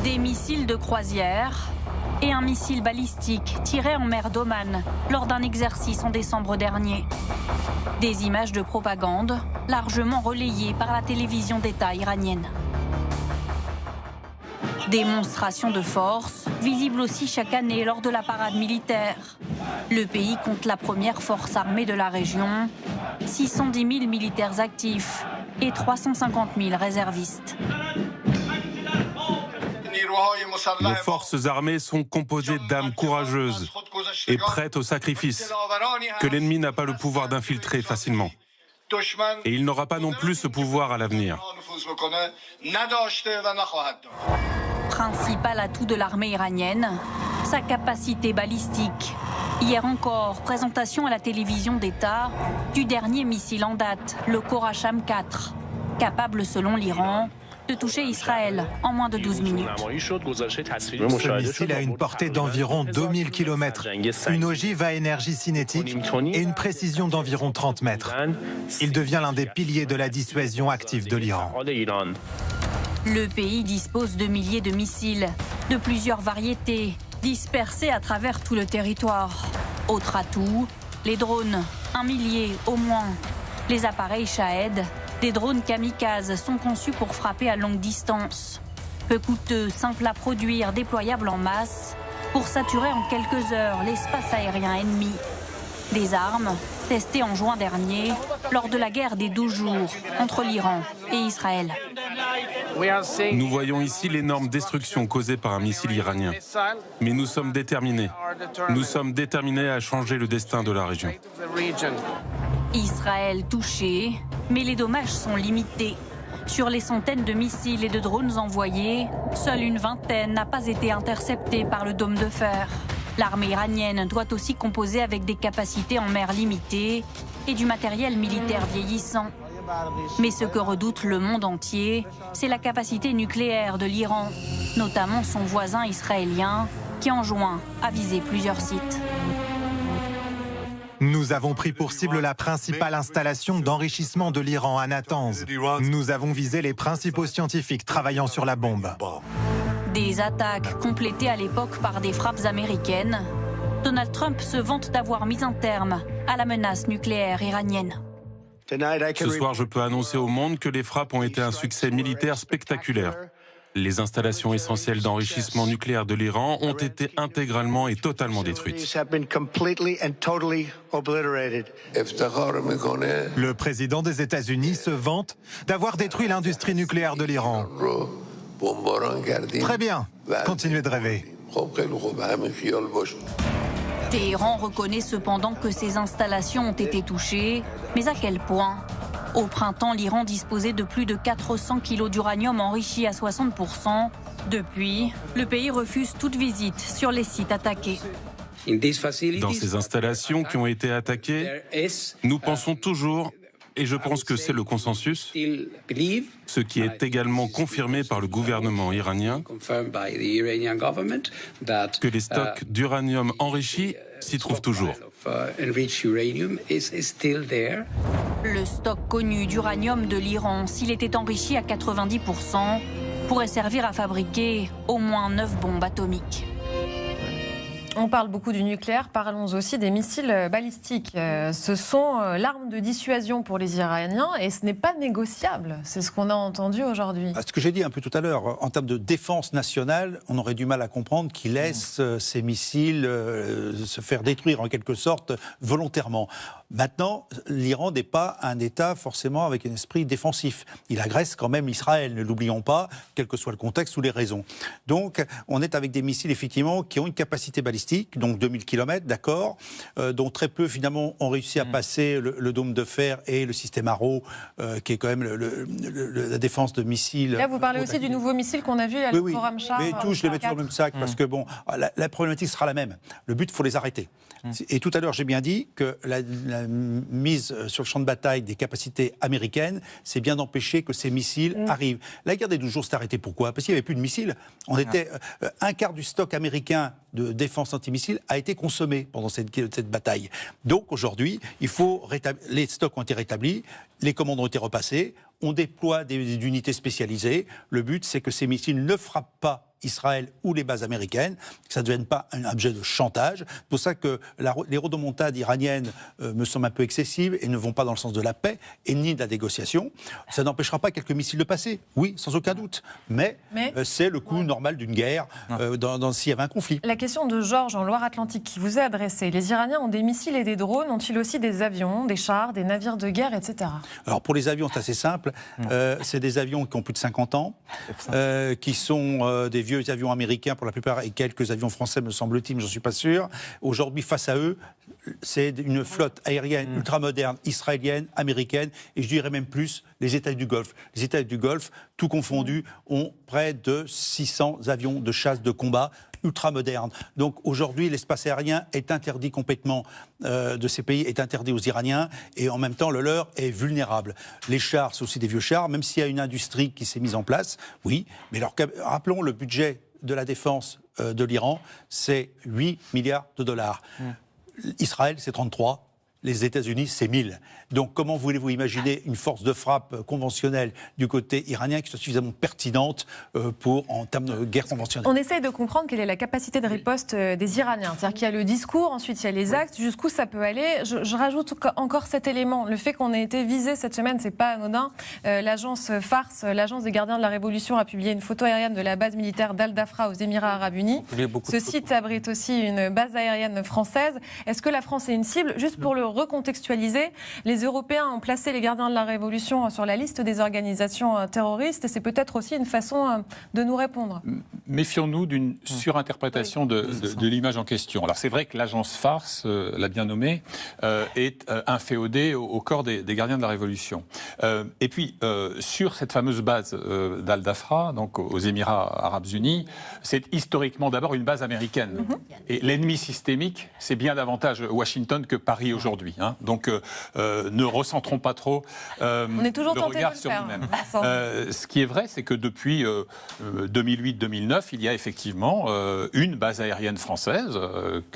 Des missiles de croisière et un missile balistique tiré en mer d'Oman lors d'un exercice en décembre dernier. Des images de propagande largement relayées par la télévision d'État iranienne. Démonstration de force, visible aussi chaque année lors de la parade militaire. Le pays compte la première force armée de la région, 610 000 militaires actifs et 350 000 réservistes. Nos forces armées sont composées d'âmes courageuses et prêtes au sacrifice, que l'ennemi n'a pas le pouvoir d'infiltrer facilement. Et il n'aura pas non plus ce pouvoir à l'avenir. Principal atout de l'armée iranienne, sa capacité balistique. Hier encore, présentation à la télévision d'État du dernier missile en date, le Khorasham 4, capable selon l'Iran de toucher Israël en moins de 12 minutes. Ce missile a une portée d'environ 2000 km, une ogive à énergie cinétique et une précision d'environ 30 mètres. Il devient l'un des piliers de la dissuasion active de l'Iran. Le pays dispose de milliers de missiles, de plusieurs variétés, dispersés à travers tout le territoire. Autre atout, les drones, 1 millier au moins. Les appareils Shahed, des drones kamikazes, sont conçus pour frapper à longue distance. Peu coûteux, simples à produire, déployables en masse, pour saturer en quelques heures l'espace aérien ennemi. Des armes testées en juin dernier, lors de la guerre des 12 jours entre l'Iran et Israël. Nous voyons ici l'énorme destruction causée par un missile iranien. Mais nous sommes déterminés. Nous sommes déterminés à changer le destin de la région. Israël touché, mais les dommages sont limités. Sur les centaines de missiles et de drones envoyés, seule une vingtaine n'a pas été interceptée par le dôme de fer. L'armée iranienne doit aussi composer avec des capacités en mer limitées et du matériel militaire vieillissant. Mais ce que redoute le monde entier, c'est la capacité nucléaire de l'Iran, notamment son voisin israélien, qui en juin a visé plusieurs sites. Nous avons pris pour cible la principale installation d'enrichissement de l'Iran à Natanz. Nous avons visé les principaux scientifiques travaillant sur la bombe. Des attaques complétées à l'époque par des frappes américaines. Donald Trump se vante d'avoir mis un terme à la menace nucléaire iranienne. Ce soir, je peux annoncer au monde que les frappes ont été un succès militaire spectaculaire. Les installations essentielles d'enrichissement nucléaire de l'Iran ont été intégralement et totalement détruites. Le président des États-Unis se vante d'avoir détruit l'industrie nucléaire de l'Iran. Très bien, continuez de rêver. Téhéran reconnaît cependant que ces installations ont été touchées, mais à quel point ? Au printemps, l'Iran disposait de plus de 400 kilos d'uranium enrichi à 60%. Depuis, le pays refuse toute visite sur les sites attaqués. Dans ces installations qui ont été attaquées, nous pensons toujours, et je pense que c'est le consensus, ce qui est également confirmé par le gouvernement iranien, que les stocks d'uranium enrichi s'y trouvent toujours. Le stock connu d'uranium de l'Iran, s'il était enrichi à 90%, pourrait servir à fabriquer au moins 9 bombes atomiques. On parle beaucoup du nucléaire, parlons aussi des missiles balistiques. Ce sont l'arme de dissuasion pour les Iraniens et ce n'est pas négociable. C'est ce qu'on a entendu aujourd'hui. Ce que j'ai dit un peu tout à l'heure, en termes de défense nationale, on aurait du mal à comprendre qu'ils laissent ces missiles se faire détruire en quelque sorte volontairement. Maintenant, l'Iran n'est pas un État forcément avec un esprit défensif. Il agresse quand même Israël, ne l'oublions pas, quel que soit le contexte ou les raisons. Donc, on est avec des missiles effectivement qui ont une capacité balistique, donc 2000 km, d'accord, dont très peu finalement ont réussi à passer le dôme de fer et le système Arrow, qui est quand même la défense de missiles. Là, vous parlez aussi du nouveau missile qu'on a vu, le Khorram Shah. Mais tous, je les mets dans le même sac, parce que bon, la problématique sera la même. Le but, il faut les arrêter. Et tout à l'heure, j'ai bien dit que la mise sur le champ de bataille des capacités américaines, c'est bien d'empêcher que ces missiles arrivent. La guerre des 12 jours s'est arrêtée. Pourquoi ? Parce qu'il n'y avait plus de missiles. On était, un quart du stock américain de défense antimissile a été consommé pendant cette bataille. Donc aujourd'hui, les stocks ont été rétablis, les commandes ont été repassées, on déploie des unités spécialisées. Le but, c'est que ces missiles ne frappent pas Israël ou les bases américaines, que ça ne devienne pas un objet de chantage. C'est pour ça que les rodomontades iraniennes me semblent un peu excessives et ne vont pas dans le sens de la paix et ni de la négociation. Ça n'empêchera pas quelques missiles de passer, oui, sans aucun doute. Mais c'est le coût normal d'une guerre s'il y avait un conflit. La question de Georges en Loire-Atlantique qui vous est adressée. Les Iraniens ont des missiles et des drones, ont-ils aussi des avions, des chars, des navires de guerre, etc. Alors pour les avions, c'est assez simple. C'est des avions qui ont plus de 50 ans, qui sont des vieux avions américains pour la plupart et quelques avions français, me semble-t-il, mais j'en suis pas sûr. Aujourd'hui, face à eux, c'est une flotte aérienne ultramoderne, israélienne, américaine, et je dirais même plus, les États du Golfe. Les États du Golfe, tout confondu, ont près de 600 avions de chasse de combat ultramodernes. Donc aujourd'hui, l'espace aérien est interdit complètement de ces pays, est interdit aux Iraniens, et en même temps, le leur est vulnérable. Les chars, c'est aussi des vieux chars, même s'il y a une industrie qui s'est mise en place, oui, mais alors, rappelons le budget de la défense de l'Iran, c'est 8 milliards de dollars. Israël, c'est 33. Les États-Unis, c'est 1000. Donc, comment voulez-vous imaginer une force de frappe conventionnelle du côté iranien qui soit suffisamment pertinente en termes de guerre conventionnelle? On essaye de comprendre quelle est la capacité de riposte des Iraniens. C'est-à-dire qu'il y a le discours, ensuite il y a les actes, jusqu'où ça peut aller. Je rajoute encore cet élément. Le fait qu'on ait été visé cette semaine, c'est pas anodin. L'agence Fars, l'agence des gardiens de la Révolution, a publié une photo aérienne de la base militaire d'Al-Dafra aux Émirats Arabes Unis. Ce site abrite aussi une base aérienne française. Est-ce que la France est une cible? Juste pour le recontextualiser, les Européens ont placé les gardiens de la Révolution sur la liste des organisations terroristes et c'est peut-être aussi une façon de nous répondre. Méfions-nous d'une surinterprétation de l'image en question. Alors c'est vrai que l'agence Fars, l'a bien nommée, est inféodée au corps des gardiens de la Révolution. Et puis, sur cette fameuse base d'Al-Dafra, donc aux Émirats Arabes Unis, c'est historiquement d'abord une base américaine. Et l'ennemi systémique, c'est bien davantage Washington que Paris aujourd'hui. Donc, ne recentrons pas trop le regard sur nous-mêmes. Ce qui est vrai, c'est que depuis 2008-2009, il y a effectivement une base aérienne française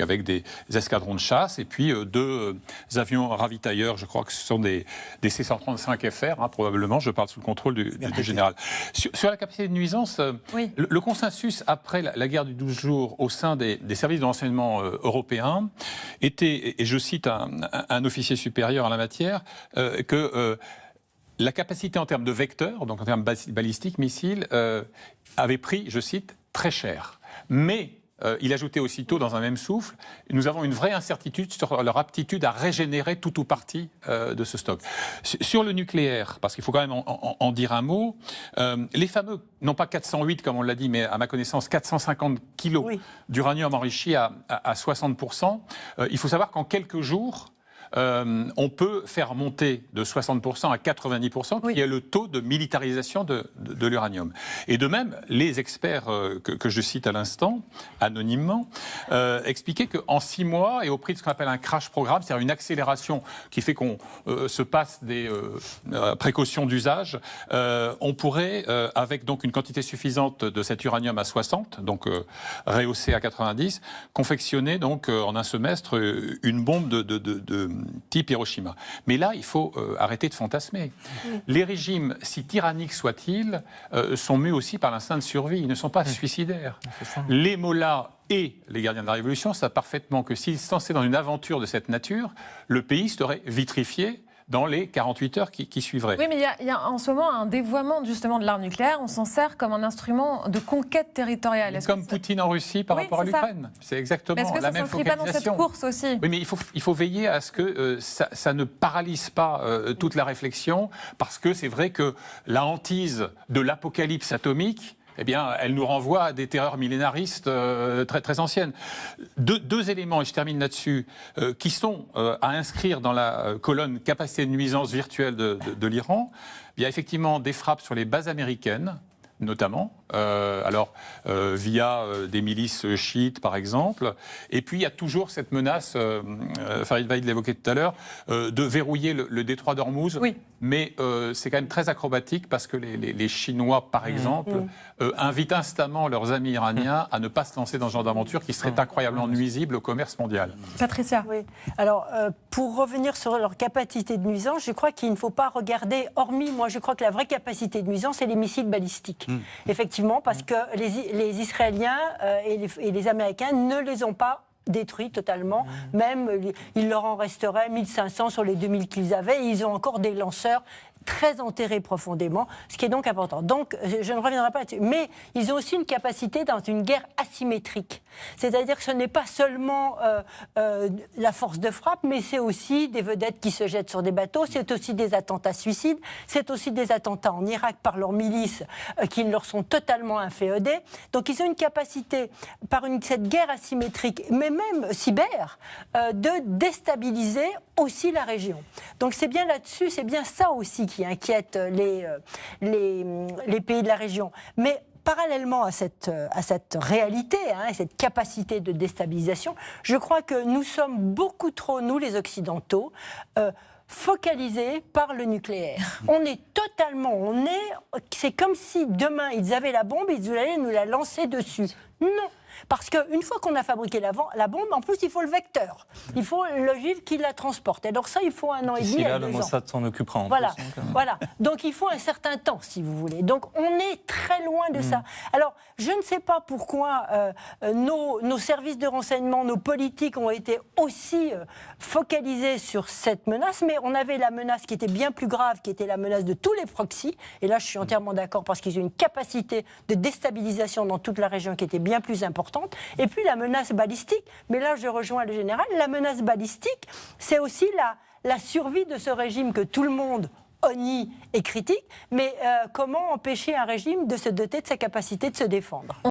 avec des escadrons de chasse et puis 2 avions ravitailleurs. Je crois que ce sont des C-135 FR, probablement. Je parle sous le contrôle du général. Sur la capacité de nuisance, le consensus après la guerre du 12 jours au sein des services de renseignement européens était, et je cite un officier supérieur en la matière, que la capacité en termes de vecteurs, donc en termes balistiques, missiles, avait pris, je cite, très cher. Mais il ajoutait aussitôt dans un même souffle, nous avons une vraie incertitude sur leur aptitude à régénérer tout ou partie de ce stock. Sur le nucléaire, parce qu'il faut quand même en dire un mot, les fameux, non pas 408 comme on l'a dit, mais à ma connaissance 450 kilos d'uranium enrichi à 60%, il faut savoir qu'en quelques jours, on peut faire monter de 60% à 90%, qui est le taux de militarisation de l'uranium. Et de même, les experts que je cite à l'instant, anonymement, expliquaient qu'en 6 mois, et au prix de ce qu'on appelle un crash programme, c'est-à-dire une accélération qui fait qu'on se passe des précautions d'usage, on pourrait, avec donc une quantité suffisante de cet uranium à 60, donc rehaussé à 90, confectionner donc en un semestre une bombe de type Hiroshima. Mais là, il faut arrêter de fantasmer. Les régimes, si tyranniques soient-ils, sont mus aussi par l'instinct de survie. Ils ne sont pas suicidaires. Les mollahs et les gardiens de la Révolution savent parfaitement que s'ils se lançaient dans une aventure de cette nature, le pays serait vitrifié dans les 48 heures qui suivraient. Oui, mais il y a en ce moment un dévoiement justement de l'arme nucléaire. On s'en sert comme un instrument de conquête territoriale. Comme Poutine en Russie par rapport à l'Ukraine. C'est exactement la même focalisation. Est-ce que ça ne s'inscrit pas dans cette course aussi? Oui, mais il faut veiller à ce que ça ne paralyse pas toute la réflexion, parce que c'est vrai que la hantise de l'apocalypse atomique, eh bien, elle nous renvoie à des terreurs millénaristes très, très anciennes. Deux éléments, et je termine là-dessus, qui sont à inscrire dans la colonne capacité de nuisance virtuelle de l'Iran. Il y a effectivement des frappes sur les bases américaines, notamment, via des milices chiites, par exemple. Et puis, il y a toujours cette menace, Farid Vaïd l'évoquait tout à l'heure, de verrouiller le détroit d'Ormuz. Oui. Mais c'est quand même très acrobatique parce que les Chinois, par exemple, invitent instamment leurs amis iraniens à ne pas se lancer dans ce genre d'aventure qui serait incroyablement nuisible au commerce mondial. Patricia. Oui. Alors, pour revenir sur leur capacité de nuisance, je crois qu'il ne faut pas regarder, moi je crois que la vraie capacité de nuisance, c'est les missiles balistiques. Effectivement, effectivement, parce que les Israéliens et les Américains ne les ont pas détruits totalement. Même, il leur en resterait 1500 sur les 2000 qu'ils avaient. Et ils ont encore des lanceurs très enterrés profondément, ce qui est donc important. Donc, je ne reviendrai pas là-dessus. Mais ils ont aussi une capacité dans une guerre asymétrique. C'est-à-dire que ce n'est pas seulement la force de frappe, mais c'est aussi des vedettes qui se jettent sur des bateaux, c'est aussi des attentats suicides, c'est aussi des attentats en Irak par leurs milices qui leur sont totalement inféodées. Donc, ils ont une capacité, par cette guerre asymétrique, mais même cyber, de déstabiliser aussi la région. Donc, c'est bien là-dessus, c'est bien ça aussi qui inquiète les pays de la région. Mais parallèlement à cette réalité, à cette capacité de déstabilisation, je crois que nous sommes beaucoup trop, nous les Occidentaux, focalisés par le nucléaire. C'est comme si demain ils avaient la bombe, ils allaient nous la lancer dessus. Non. Parce qu'une fois qu'on a fabriqué la bombe, en plus, il faut le vecteur. Il faut le juif qui la transporte. Et alors ça, il faut 1 an et demi à 2 ans. Le Mossad s'en occupera en voilà. plus. Voilà. Donc il faut un certain temps, si vous voulez. Donc on est très loin de ça. Alors, je ne sais pas pourquoi nos services de renseignement, nos politiques ont été aussi focalisés sur cette menace, mais on avait la menace qui était bien plus grave, qui était la menace de tous les proxys. Et là, je suis entièrement d'accord parce qu'ils ont une capacité de déstabilisation dans toute la région qui était bien plus importante. Et puis la menace balistique, mais là je rejoins le général, la menace balistique, c'est aussi la survie de ce régime que tout le monde honnie et critique, mais comment empêcher un régime de se doter de sa capacité de se défendre ?